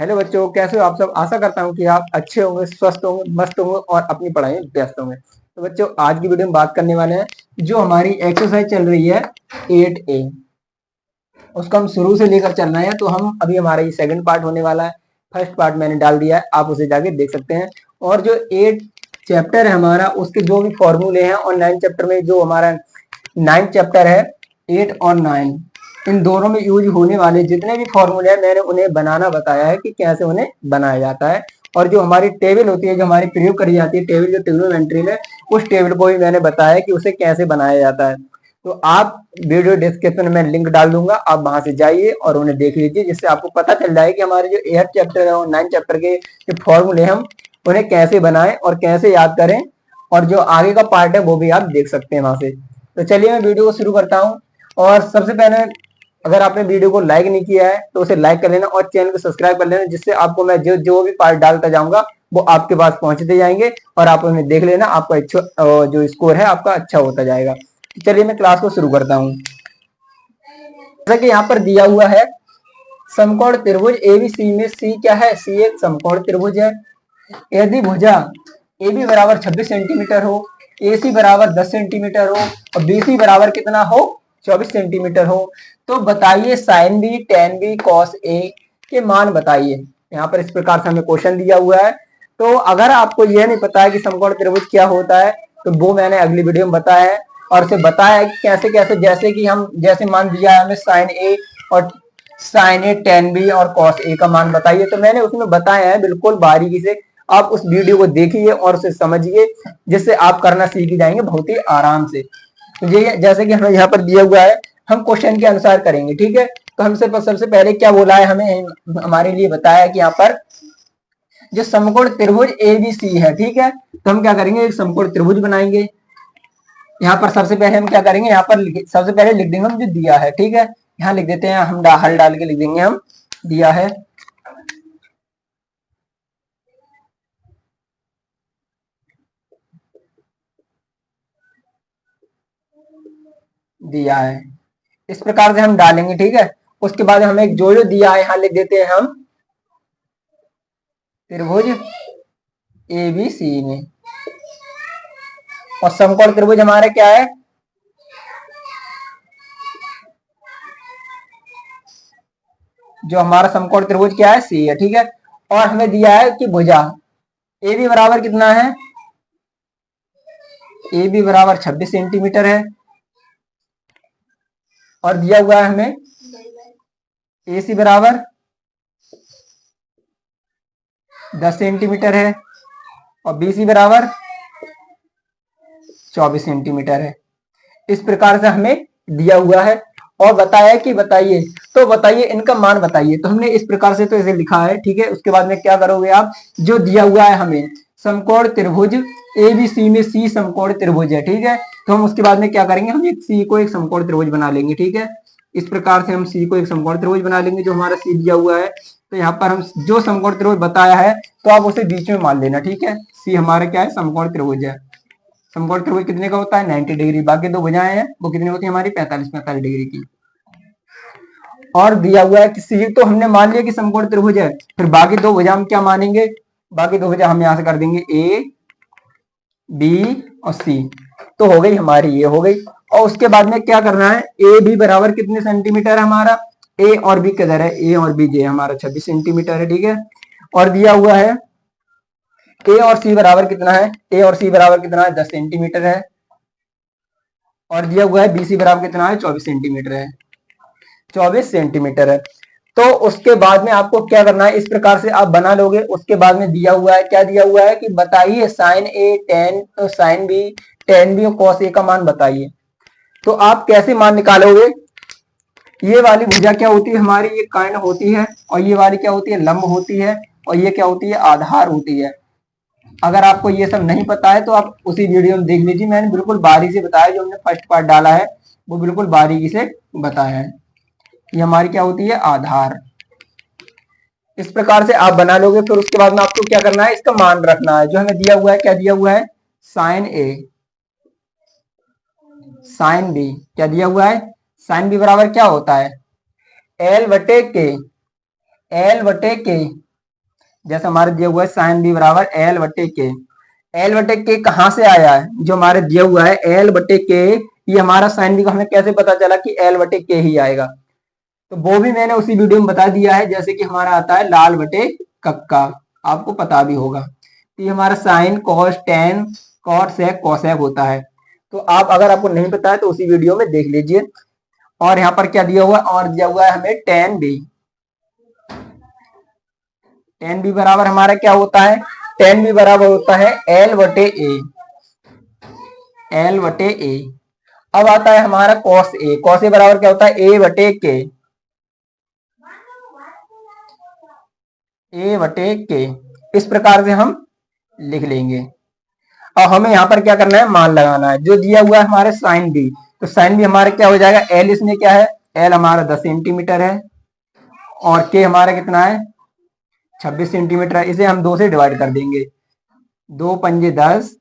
Hello बच्चों, कैसे हो आप सब। आशा करता हूँ कि आप अच्छे होंगे, स्वस्थ होंगे, मस्त होंगे और अपनी पढ़ाई में व्यस्त होंगे। तो बच्चों, आज की वीडियो में बात करने वाले हैं जो हमारी एक्सरसाइज चल रही है 8A, उसको हम शुरू से लेकर चल रहे हैं। तो हम अभी हमारा ये सेकंड पार्ट होने वाला है। फर्स्ट पार्ट मैंने डाल दिया है, आप उसे जाके देख सकते हैं। और जो 8 चैप्टर है हमारा, उसके जो भी फॉर्मूले हैं, और 9 चैप्टर में जो हमारा 9 चैप्टर है 8 और 9, इन दोनों में यूज होने वाले जितने भी फॉर्मूले हैं मैंने उन्हें बनाना बताया है कि कैसे उन्हें बनाया जाता है। और जो हमारी टेबल होती है, जो हमारी प्रयोग करी जाती है टेबल, जो ट्रिग्नोमेट्री में, उस टेबल को भी मैंने बताया कि उसे कैसे बनाया जाता है। तो आप वीडियो डिस्क्रिप्शन में लिंक डाल दूंगा, आप वहां से जाइए और उन्हें देख लीजिए, जिससे आपको पता चल जाए कि हमारे जो 8 चैप्टर है और 9 चैप्टर के जो फॉर्मूले हम उन्हें कैसे बनाएं और कैसे याद करें। और जो आगे का पार्ट है वो भी आप देख सकते हैं वहां से। तो चलिए मैं वीडियो को शुरू करता हूँ। और सबसे पहले, अगर आपने वीडियो को लाइक नहीं किया है तो उसे लाइक कर लेना और चैनल को सब्सक्राइब कर लेना, जिससे आपको मैं जो जो भी पार्ट डालता जाऊंगा वो आपके पास पहुंचते जाएंगे और आप उन्हें देख लेना। आपका जो स्कोर है आपका अच्छा होता जाएगा। चलिए मैं क्लास को शुरू करता हूँ। जैसा कि यहाँ पर दिया हुआ है, समकोण त्रिभुज एबीसी में सी क्या है? सी एक समकोण त्रिभुज है। यदि भुजा AB बराबर 26 सेंटीमीटर हो, AC बराबर 10 सेंटीमीटर हो और BC बराबर कितना हो? 24 सेंटीमीटर हो, तो बताइए sine B, tan B, cos A के मान बताइए। यहाँ पर इस प्रकार से हमें क्वेश्चन दिया हुआ है। तो अगर आपको यह नहीं पता है कि समकोण त्रिभुज क्या होता है, तो वो मैंने अगली वीडियो में बताया है। और उसे बताया है कि कैसे कैसे, जैसे कि हम जैसे मान दिया है हमें साइन ए और साइन ए, टेन बी और कॉस ए का मान बताइए, तो मैंने उसमें बताया है बिल्कुल बारीकी से। आप उस वीडियो को देखिए और उसे समझिए, जिससे आप करना सीख जाएंगे बहुत ही आराम से। तो ये जैसे कि हमें यहाँ पर दिया हुआ है, हम क्वेश्चन के अनुसार करेंगे, ठीक है। तो हमसे सबसे पहले क्या बोला है, हमें हमारे लिए बताया है कि यहाँ पर जो समकोण त्रिभुज एबीसी है, ठीक है। तो हम क्या करेंगे, एक समकोण त्रिभुज बनाएंगे। यहाँ पर सबसे पहले हम क्या करेंगे, यहाँ पर सबसे पहले लिख देंगे हम जो दिया है, ठीक है। यहाँ लिख देते हैं हम, हल डाल के लिख देंगे हम, दिया है दिया है, इस प्रकार से हम डालेंगे, ठीक है। उसके बाद हमें जो जो दिया है यहाँ लिख देते हैं हम, त्रिभुज एबीसी में। और समकोण त्रिभुज हमारा क्या है? जो हमारा समकोण त्रिभुज क्या है? सी है, ठीक है। और हमें दिया है कि भुजा ए बी बराबर कितना है? ए बी बराबर 26 सेंटीमीटर है। और दिया हुआ है हमें ए सी बराबर 10 सेंटीमीटर है और बी सी बराबर 24 सेंटीमीटर है। इस प्रकार से हमें दिया हुआ है और बताया कि बताइए, तो बताइए इनका मान बताइए। तो हमने इस प्रकार से तो इसे लिखा है, ठीक है। उसके बाद में क्या करोगे आप, जो दिया हुआ है हमें समकोण त्रिभुज एबीसी में सी समकोण त्रिभुज है, ठीक है। तो हम उसके बाद में क्या करेंगे, हम एक सी को एक समकोण त्रिभुज बना लेंगे, ठीक है। इस प्रकार से हम सी को एक समकोण त्रिभुज बना लेंगे, जो हमारा सी दिया हुआ है। तो यहाँ पर हम जो समकोण त्रिभुज बताया है तो आप उसे बीच में मान लेना, ठीक है। सी हमारा क्या है? समकोण त्रिभुज है। समकोण त्रिभुज कितने का होता है? 90 डिग्री। बाकी दो भुजाएं हैं वो कितनी होती है हमारी? 45 डिग्री की। और दिया हुआ है कि सी तो हमने मान लिया कि समकोण त्रिभुज है, फिर बाकी दो भुजा हम क्या मानेंगे? बाकी दो भुजा हम यहां से कर देंगे ए बी और सी। तो हो गई हमारी, ये हो गई। और उसके बाद में क्या करना है, ए बी बराबर कितने सेंटीमीटर है हमारा? ए और बी किधर है? ए और बी जे हमारा 26 सेंटीमीटर है, ठीक है। और दिया हुआ है ए और सी बराबर कितना है? ए और सी बराबर कितना है? 10 सेंटीमीटर है। और दिया हुआ है बीसी बराबर कितना है? 24 सेंटीमीटर है। 24 सेंटीमीटर है। तो उसके बाद में आपको क्या करना है, इस प्रकार से आप बना लोगे। उसके बाद में दिया हुआ है, क्या दिया हुआ है कि बताइए sine A, tan sine B, tan B और कॉस ए का मान बताइए। तो आप कैसे मान निकालोगे? ये वाली भुजा क्या होती है हमारी? ये कर्ण होती है। और ये वाली क्या होती है? लंब होती है। और ये क्या होती है? आधार होती है। अगर आपको ये सब नहीं पता है तो आप उसी वीडियो में देख लीजिए, मैंने बिल्कुल बारीकी से बताया। जो हमने फर्स्ट पार्ट डाला है वो बिल्कुल बारीकी से बताया है। ये हमारी क्या होती है? आधार। इस प्रकार से आप बना लोगे। फिर उसके बाद में आपको क्या करना है, इसका मान रखना है। जो हमें दिया हुआ है, क्या दिया हुआ है? साइन ए, साइन बी। क्या दिया हुआ है? साइन बी बराबर क्या होता है? एल बटे के, एल बटे के जैसे हमारे दिया हुआ है साइन बी बराबर एल बटे के। एल बटे के कहाँ से आया है, जो हमारे दिया हुआ है एल बटे के, ये हमारा साइन बी का हमें कैसे पता चला कि एल बटे के ही आएगा, तो वो भी मैंने उसी वीडियो में बता दिया है। जैसे कि हमारा आता है लाल बटे कक्का, आपको पता भी होगा। तो ये हमारा sine cos tan cot sec cosec होता है। तो आप अगर आपको नहीं पता है तो उसी वीडियो में देख लीजिए। और यहाँ पर क्या दिया हुआ है, और दिया हुआ है हमें टेन बी। टेन बी बराबर हमारा क्या होता है, टेन बी बराबर होता है एल बटे ए, एल बटे ए। अब आता है हमारा कॉस ए। कॉस ए बराबर क्या होता है, ए बटे के, ए बटे के। इस प्रकार से हम लिख लेंगे। और हमें यहाँ पर क्या करना है, मान लगाना है। जो दिया हुआ है हमारे साइन बी, तो साइन बी हमारे क्या हो जाएगा, एल इसमें क्या है, एल हमारा 10 सेंटीमीटर है और के हमारा कितना है 26 सेंटीमीटर है। इसे हम 2 से डिवाइड कर देंगे, 2 पंजे 10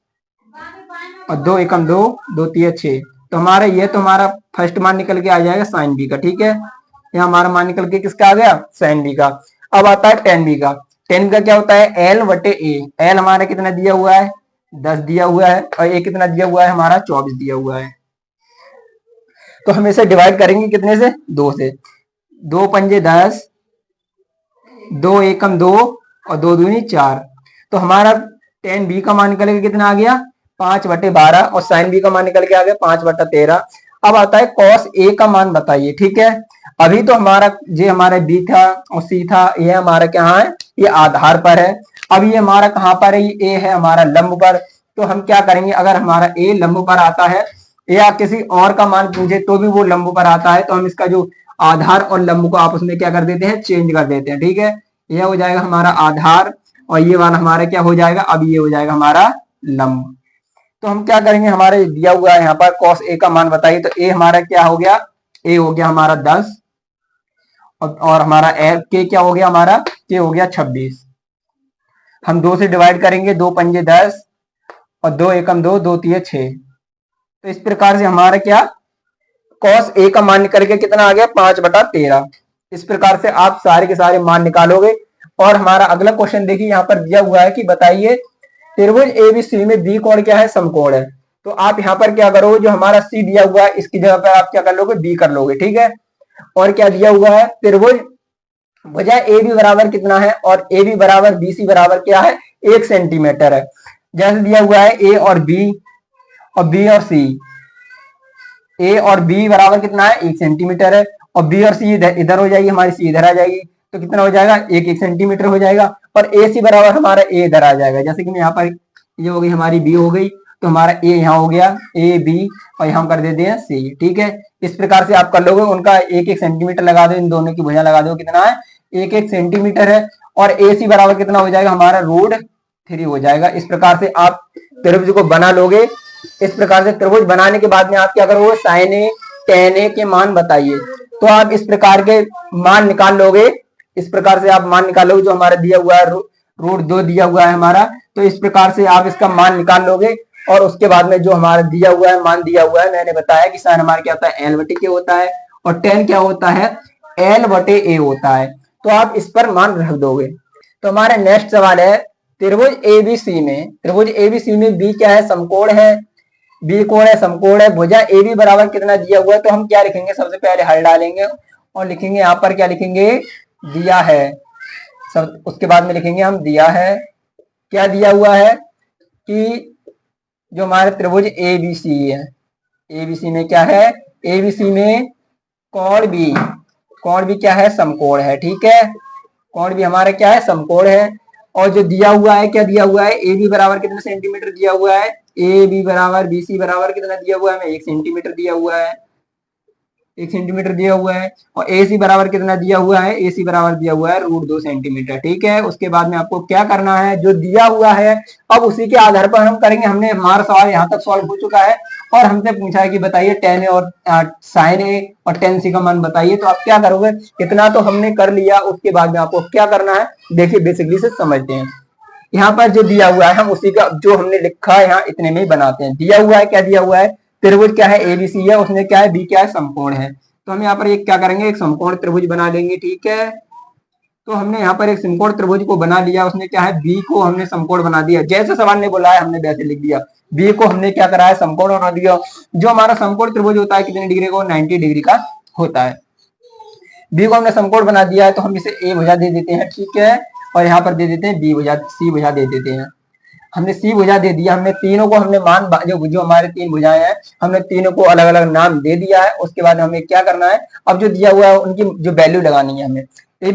और 2 एकम 2, 2 तिया 6। तो हमारा ये तो हमारा फर्स्ट मान निकल के आ जाएगा साइन बी का, ठीक है। यहाँ हमारा मान निकल के किसका आ गया, साइन बी का। अब आता है टेन बी का। टेन का क्या होता है, एल बटे ए। एल हमारा कितना दिया हुआ है, 10 दिया हुआ है, और ए कितना दिया हुआ है हमारा 24 दिया हुआ है। तो हम इसे डिवाइड करेंगे कितने से, 2 से। 2 पंजे 10, 2 एकम 2 और 2 दूनी 4। तो हमारा टेन बी का मान निकल के कितना आ गया, 5/12, और साइन बी का मान निकल के आ गया 5/13। अब आता है कॉस ए का मान बताइए, ठीक है। अभी तो हमारा ये हमारा बी था और सी था, ये हमारा क्या है, ये आधार पर है। अब ये हमारा कहाँ पर है, ये ए है हमारा लंब पर। तो हम क्या करेंगे, अगर हमारा ए लंब पर आता है या किसी और का मान पूछे तो भी वो लंब पर आता है, तो हम इसका जो आधार और लंब को आपस में क्या कर देते हैं, चेंज कर देते हैं, ठीक है। यह हो जाएगा हमारा आधार और ये वाला हमारा क्या हो जाएगा, अब ये हो जाएगा हमारा लंब। तो हम क्या करेंगे, हमारे दिया हुआ है यहाँ पर कॉस ए का मान बताइए। तो ए हमारा क्या हो गया, ए हो गया हमारा 10 और हमारा ए के क्या हो गया, हमारा के हो गया 26। हम 2 से डिवाइड करेंगे, 2 पंजे 10 और 2 एकम 2, 2 तिये 6। तो इस प्रकार से हमारा क्या, कॉस ए का मान निकल के कितना आ गया, 5/13। इस प्रकार से आप सारे के सारे मान निकालोगे। और हमारा अगला क्वेश्चन देखिए, यहाँ पर दिया हुआ है कि बताइए त्रिभुज एबीसी में बी कोण क्या है, समकोण है। तो आप यहाँ पर क्या करोगे, जो हमारा सी दिया हुआ है इसकी जगह पर आप क्या कर लोगे, बी कर लोगे, ठीक है। और क्या दिया हुआ है, त्रिभुज भुजा ए बी बराबर कितना है, और ए बी बराबर बी सी बराबर क्या है, 1 सेंटीमीटर है। जैसे दिया हुआ है ए और बी और सी, ए और बी बराबर कितना है, 1 सेंटीमीटर है, और बी और सी इधर हो जाएगी, हमारी सी इधर आ जाएगी, तो कितना हो जाएगा, 1 सेंटीमीटर हो जाएगा। और ए सी बराबर हमारा ए इधर आ जाएगा। जैसे कि मैं यहाँ पर ये हो गई हमारी बी हो गई, तो हमारा ए यहाँ हो गया, ए बी, और यहाँ कर देते हैं सी, ठीक है। इस प्रकार से आप कर लोगे, उनका 1 सेंटीमीटर लगा दो, इन दोनों की भुजा लगा दो, कितना है 1 सेंटीमीटर है। और ए सी बराबर कितना हो जाएगा, हमारा √3 हो जाएगा। इस प्रकार से आप त्रिभुज को बना लोगे। इस प्रकार से त्रिभुज बनाने के बाद में आप क्या करोगे, साइन ए टेन ए के मान बताइए। तो आप इस प्रकार के मान निकाल लोगे। इस प्रकार से आप मान निकालोगे, जो हमारा दिया हुआ है √2 दिया हुआ है हमारा, तो इस प्रकार से आप इसका मान निकाल लोगे। और उसके बाद में जो हमारा दिया हुआ है मान दिया हुआ है, मैंने बताया कि साइन हमारा क्या होता है, एल बटे के होता है, और टेन क्या होता है, एल बटे ए होता है। तो आप इस पर मान रख दोगे। तो हमारा नेक्स्ट सवाल है, त्रिभुज एबीसी में बी क्या है, समकोण है, बी कोण है, समकोण है। भुजा ए बी बराबर कितना दिया हुआ है, तो हम क्या लिखेंगे, सबसे पहले हल डालेंगे और लिखेंगे यहाँ पर क्या लिखेंगे, दिया है। सब उसके बाद में लिखेंगे हम दिया है। क्या दिया हुआ है कि जो हमारे त्रिभुज एबीसी है, एबीसी में क्या है, एबीसी में कोण बी क्या है, समकोण है, ठीक है। कोण भी हमारा क्या है, समकोण है। और जो दिया हुआ है, क्या दिया हुआ है, ए बी बराबर कितने सेंटीमीटर दिया हुआ है, ए बी बराबर बी सी बराबर कितना दिया हुआ है, हमें 1 सेंटीमीटर दिया हुआ है, 1 सेंटीमीटर दिया हुआ है। और ए सी बराबर कितना दिया हुआ है, ए सी बराबर दिया हुआ है √2 सेंटीमीटर, ठीक है। उसके बाद में आपको क्या करना है, जो दिया हुआ है अब उसी के आधार पर हम करेंगे। हमने हमारा सवाल यहाँ तक सॉल्व हो चुका है और हमसे पूछा है कि बताइए टेन ए और साइन ए और टेन सी का मान बताइए। तो आप क्या करोगे, इतना तो हमने कर लिया। उसके बाद में आपको क्या करना है, देखिए बेसिकली से समझते हैं। यहाँ पर जो दिया हुआ है हम उसी का जो हमने लिखा है यहाँ इतने में ही बनाते हैं। दिया हुआ है, क्या दिया हुआ है, त्रिभुज क्या है, एबीसी है, उसमें क्या है, बी क्या है, समकोण है। तो हम यहाँ पर एक क्या करेंगे, एक समकोण त्रिभुज बना लेंगे, ठीक है। तो हमने यहाँ पर एक समकोण त्रिभुज को बना लिया, उसने क्या है बी को हमने समकोण बना दिया, जैसे सवाल ने बोला है हमने वैसे लिख दिया, बी को हमने क्या करा है समकोण बना दिया। जो हमारा समकोण त्रिभुज होता है कितने डिग्री का, 90 डिग्री का होता है। बी को हमने समकोण बना दिया है तो हम इसे ए भुजा दे देते हैं, ठीक है, और यहाँ पर दे देते हैं बी भुजा, सी भुजा दे देते हैं। हमने सी भुजा दे दिया, हमने तीनों को हमने मान जो हमारे तीन भुजाएं हैं हमने तीनों को अलग अलग नाम दे दिया है। उसके बाद हमें क्या करना है, अब जो दिया हुआ है उनकी जो वैल्यू लगानी है हमें। ए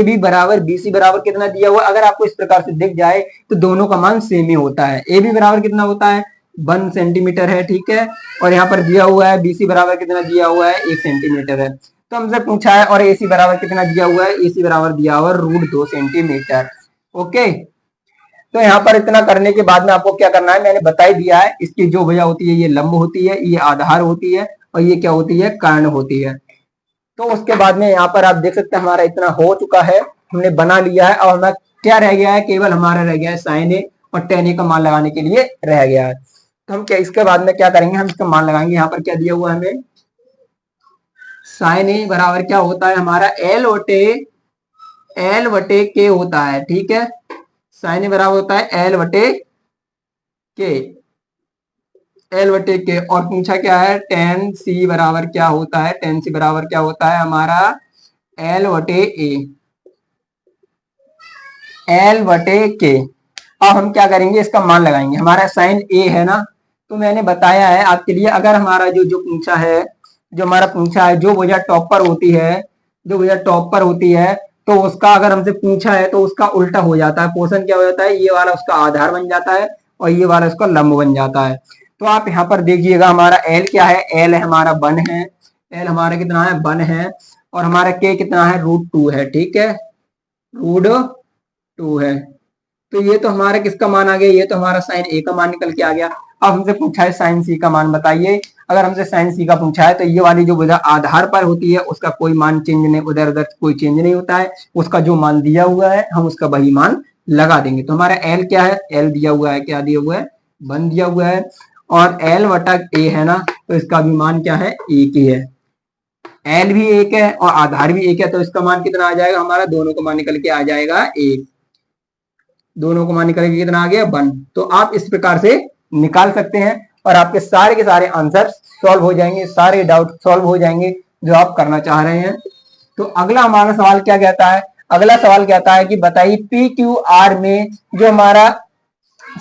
बी बराबर बी सी बराबर कितना दिया हुआ है, अगर आपको इस प्रकार से दिख जाए तो दोनों का मान सेम ही होता है। ए बी बराबर कितना होता है 1 सेंटीमीटर है, ठीक है, और यहाँ पर दिया हुआ है बी सी बराबर कितना दिया हुआ है 1 सेंटीमीटर है। तो हमसे पूछा है और ए सी बराबर कितना दिया हुआ है, ए सी बराबर दिया हुआ है √2 सेंटीमीटर। ओके, तो यहाँ पर इतना करने के बाद में आपको क्या करना है, मैंने बता ही दिया है, इसकी जो भुजा होती है ये लंब होती है, ये आधार होती है, और ये क्या होती है कर्ण होती है। तो उसके बाद में यहाँ पर आप देख सकते हैं हमारा इतना हो चुका है, हमने बना लिया है। अब हमारा क्या रह गया है, केवल हमारा रह गया है साइन ए और टेन ए का मान लगाने के लिए रह गया है। तो हम क्या इसके बाद में क्या करेंगे, हम इसका मान लगाएंगे। यहाँ पर क्या दिया हुआ है हमें, साइन ए बराबर क्या होता है हमारा एल वटे के होता है, ठीक है, साइन ए बराबर होता है एल वटे के। और पूछा क्या है टेन सी बराबर क्या होता है, टेन सी बराबर क्या होता है हमारा एल वटे के। अब हम क्या करेंगे, इसका मान लगाएंगे। हमारा साइन ए है ना, तो मैंने बताया है आपके लिए, अगर हमारा जो पूछा है, जो हमारा पूछा है जो भुजा टॉप पर होती है, जो भुजा टॉप पर होती है, तो उसका अगर हमसे पूछा है तो उसका उल्टा हो जाता है, पोर्शन क्या हो जाता है, ये वाला उसका आधार बन जाता है और ये वाला उसका लंब बन जाता है। तो आप यहाँ पर देखिएगा हमारा एल क्या है, एल हमारा 1 है, एल हमारा कितना है 1 है, और हमारा के कितना है √2 है, ठीक है, √2 है। तो ये तो हमारा किसका मान आ गया, ये तो हमारा साइन ए का मान निकल के आ गया। अब हमसे पूछा है साइन सी का मान बताइए। अगर हमसे साइन सी का पूछा है तो ये वाली जो भुजा आधार पर होती है उसका कोई मान चेंज नहीं, उधर उधर कोई चेंज नहीं होता है, उसका जो मान दिया हुआ है हम उसका वही मान लगा देंगे। तो हमारा एल क्या है, एल दिया हुआ है, क्या दिया हुआ है 1 दिया हुआ है, और एल वटा ए है ना, तो इसका भी मान क्या है 1 ही है। एल भी 1 है और आधार भी 1 है, तो इसका मान कितना आ जाएगा हमारा, दोनों का मान निकल के आ जाएगा 1, दोनों को मान निकल के कितना आ गया 1। तो आप इस प्रकार से निकाल सकते हैं और आपके सारे के सारे आंसर सॉल्व हो जाएंगे, सारे डाउट सॉल्व हो जाएंगे जो आप करना चाह रहे हैं। तो अगला हमारा सवाल क्या कहता है, अगला सवाल कहता है कि बताइए पी क्यू आर में जो हमारा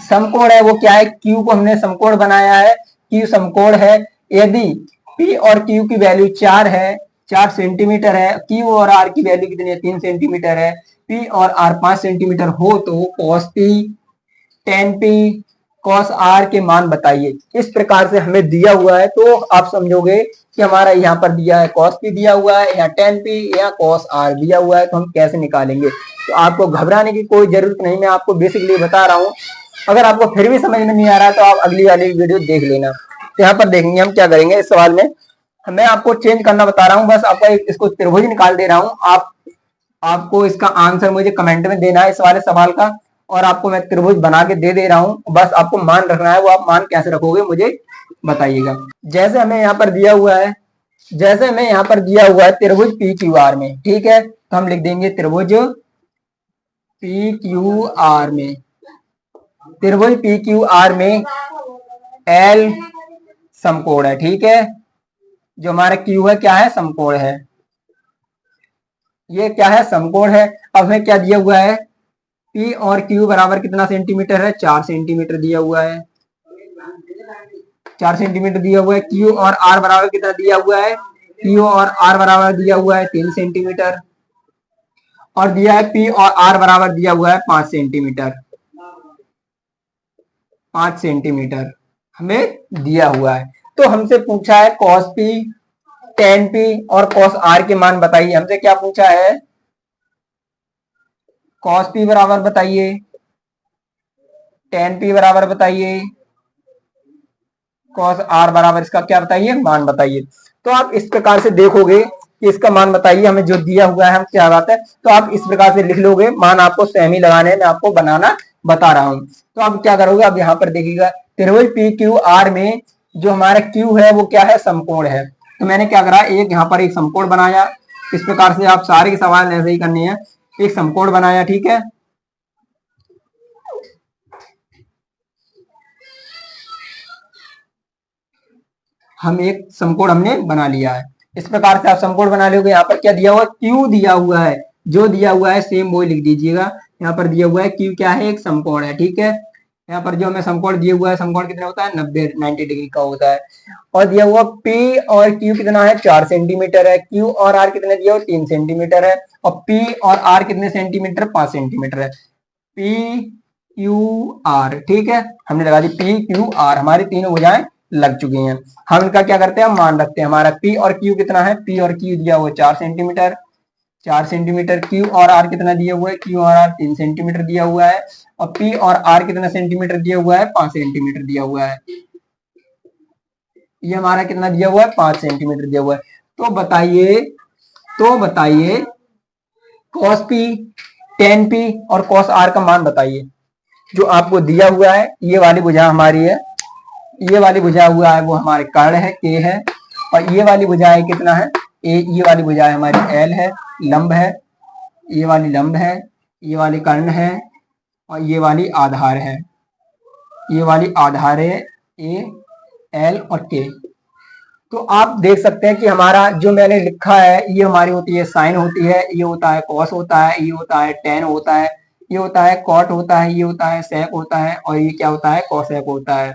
समकोण है वो क्या है, क्यू को हमने समकोण बनाया है, क्यू समकोण है। यदि पी और क्यू की वैल्यू 4 है, 4 सेंटीमीटर है, क्यू और आर की वैल्यू कितनी है 3 सेंटीमीटर है, पी और आर 5 सेंटीमीटर हो तो cos P tan P cos R के मान बताइए। इस प्रकार से हमें दिया हुआ है तो आप समझोगे कि हमारा यहाँ पर दिया है कॉस पी दिया हुआ है, यहाँ टेन पी या कॉस आर दिया हुआ है, तो हम कैसे निकालेंगे। तो आपको घबराने की कोई जरूरत नहीं, मैं आपको बेसिकली बता रहा हूँ। अगर आपको फिर भी समझ में नहीं आ रहा तो आप अगली वाली वीडियो देख लेना। तो यहाँ पर देखेंगे हम क्या करेंगे इस सवाल में, मैं आपको चेंज करना बता रहा हूँ, बस आपका इसको त्रिभुज निकाल दे रहा हूँ। आपको इसका आंसर मुझे कमेंट में देना है इस वाले सवाल का, और आपको मैं त्रिभुज बना के दे रहा हूँ, बस आपको मान रखना है। वो आप मान कैसे रखोगे मुझे बताइएगा। जैसे हमें यहाँ पर दिया हुआ है, जैसे हमें यहाँ पर दिया हुआ है त्रिभुज पी क्यू आर में, ठीक है, तो हम लिख देंगे त्रिभुज पी क्यू आर में, त्रिभुज पी क्यू आर में एल समकोण है, ठीक है, जो हमारा क्यू है क्या है समकोण है, ये क्या है समकोण है। अब हमें क्या दिया हुआ है, पी और क्यू बराबर कितना सेंटीमीटर है 4 सेंटीमीटर दिया हुआ है, 4 सेंटीमीटर दिया हुआ है। क्यू और आर बराबर कितना दिया हुआ है, क्यू और आर बराबर दिया हुआ है 3 सेंटीमीटर, और दिया है पी और आर बराबर दिया हुआ है 5 सेंटीमीटर, 5 सेंटीमीटर हमें दिया हुआ है। तो हमसे पूछा है कॉस पी टेन पी और कॉस आर के मान बताइए। हमसे क्या पूछा है, कॉस पी बराबर बताइए, टेन पी बराबर बताइए, कॉस आर बराबर इसका क्या बताइए मान बताइए। तो आप इस प्रकार से देखोगे कि इसका मान बताइए, हमें जो दिया हुआ है हम क्या बात है, तो आप इस प्रकार से लिख लोगे, मान आपको सेमी लगाने में आपको बनाना बता रहा हूं। तो आप क्या करोगे, अब यहाँ पर देखिएगा त्रिभुज पी क्यू आर में जो हमारा क्यू है वो क्या है समकोण है। तो मैंने क्या करा, एक यहाँ पर एक समकोण बनाया। इस प्रकार से आप सारे के सवाल ऐसे ही करने हैं। एक समकोण बनाया, ठीक है। हम एक समकोण हमने बना लिया है। इस प्रकार से आप समकोण बना लोगे। यहाँ पर क्या दिया हुआ है, क्यू दिया हुआ है, जो दिया हुआ है सेम वो लिख दीजिएगा। यहाँ पर दिया हुआ है क्यू क्या है, एक समकोण है, ठीक है। यहाँ पर जो हमें समकोण दिया हुआ है, समकोण कितना होता है, 90 डिग्री का होता है। और दिया हुआ पी और क्यू कितना है, 4 सेंटीमीटर है। क्यू और आर कितना दिया हुआ, 3 सेंटीमीटर है। और पी और आर कितने सेंटीमीटर, 5 सेंटीमीटर है। पी क्यू आर, ठीक है, हमने लगा दी पी क्यू आर, हमारी तीनों भुजाएं लग चुकी हैं। हम इनका क्या करते हैं, मान रखते हैं। हमारा पी और क्यू कितना है, पी और क्यू दिया हुआ 4 सेंटीमीटर, 4 सेंटीमीटर। क्यू और आर कितना दिया हुआ है, क्यू और आर 3 सेंटीमीटर दिया हुआ है। और पी और आर कितना सेंटीमीटर दिया हुआ है, 5 सेंटीमीटर दिया हुआ है। ये हमारा कितना दिया हुआ है, 5 सेंटीमीटर दिया हुआ है। तो बताइए कॉस पी, टेन पी और कॉस आर का मान बताइए। जो आपको दिया हुआ है, ये वाली भुजा हमारी है, ये वाली भुजा हुआ है वो हमारे कर्ण है, के है। और ये वाली भुजाएं कितना है, ये वाली भुजाएं हमारी एल है, लंब है। ये वाली लंब है, ये वाली कर्ण है, और ये वाली आधार है। ये वाली आधार है, ए, एल और के। तो आप देख सकते हैं कि हमारा जो मैंने लिखा है, ये हमारी होती है साइन होती है, ये होता है कॉस होता है, ये होता है टेन होता है, ये होता है कॉट होता है, ये होता है सेक होता है, और ये क्या होता है, कॉसेक होता है।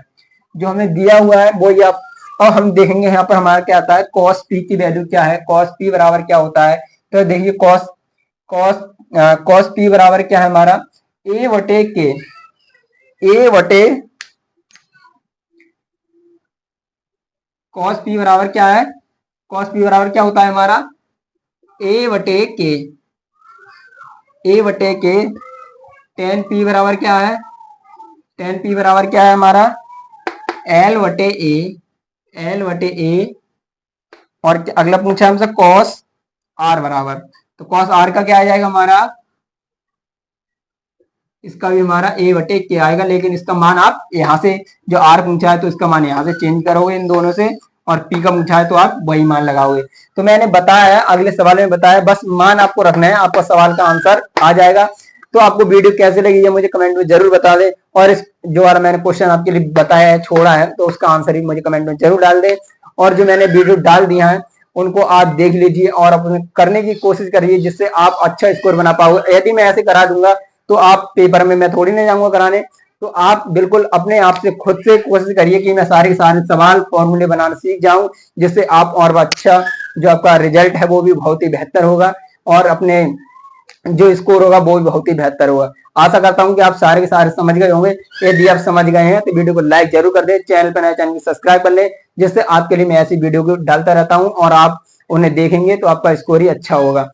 जो हमें दिया हुआ है वो ये आप, और हम देखेंगे यहाँ पर हमारा क्या आता है, कॉस पी की वैल्यू क्या है, कॉस पी बराबर क्या होता है। तो देखिए कॉस कॉस कॉस पी बराबर क्या है हमारा, ए वटे के, ए वटे कॉस पी बराबर क्या है, कॉस पी बराबर क्या होता है हमारा, ए वटे के, ए वटे के। टेन पी बराबर क्या है, टेन पी बराबर क्या है हमारा, एल वटे ए, एल वटे ए। और अगला पूछा हमसे कॉस आर बराबर, तो कॉस आर का क्या आ जाएगा हमारा, इसका भी हमारा ए वटे के आएगा। लेकिन इसका मान आप यहाँ से, जो आर पूछा है तो इसका मान यहाँ से चेंज करोगे इन दोनों से, और पी का पूछा है तो आप वही मान लगाओगे। तो मैंने बताया, अगले सवाल में बताया, बस मान आपको रखना है, आपका सवाल का आंसर आ जाएगा। तो आपको वीडियो कैसे लगी ये मुझे कमेंट में जरूर बता दें। और इस जो वाला मैंने क्वेश्चन आपके लिए बताया है, छोड़ा है, तो उसका आंसर भी मुझे कमेंट में जरूर डाल दें। और जो मैंने वीडियो डाल दिया है उनको आप देख लीजिए और अपने करने की कोशिश करिए, जिससे आप अच्छा स्कोर बना पाओगे। यदि मैं ऐसे करा दूंगा तो आप पेपर में, मैं थोड़ी नहीं जाऊंगा कराने। तो आप बिल्कुल अपने आप से खुद से कोशिश करिए कि मैं सारे सवाल फॉर्मूले बनाना सीख जाऊं, जिससे आप और अच्छा जो आपका रिजल्ट है वो भी बहुत ही बेहतर होगा, और अपने जो स्कोर होगा वो भी बहुत ही बेहतर होगा। आशा करता हूं कि आप सारे के सारे समझ गए होंगे। यदि आप समझ गए हैं तो वीडियो को लाइक जरूर कर दें, चैनल पर नए चैनल को सब्सक्राइब कर लें, जिससे आपके लिए मैं ऐसी वीडियो को डालता रहता हूं और आप उन्हें देखेंगे तो आपका स्कोर ही अच्छा होगा।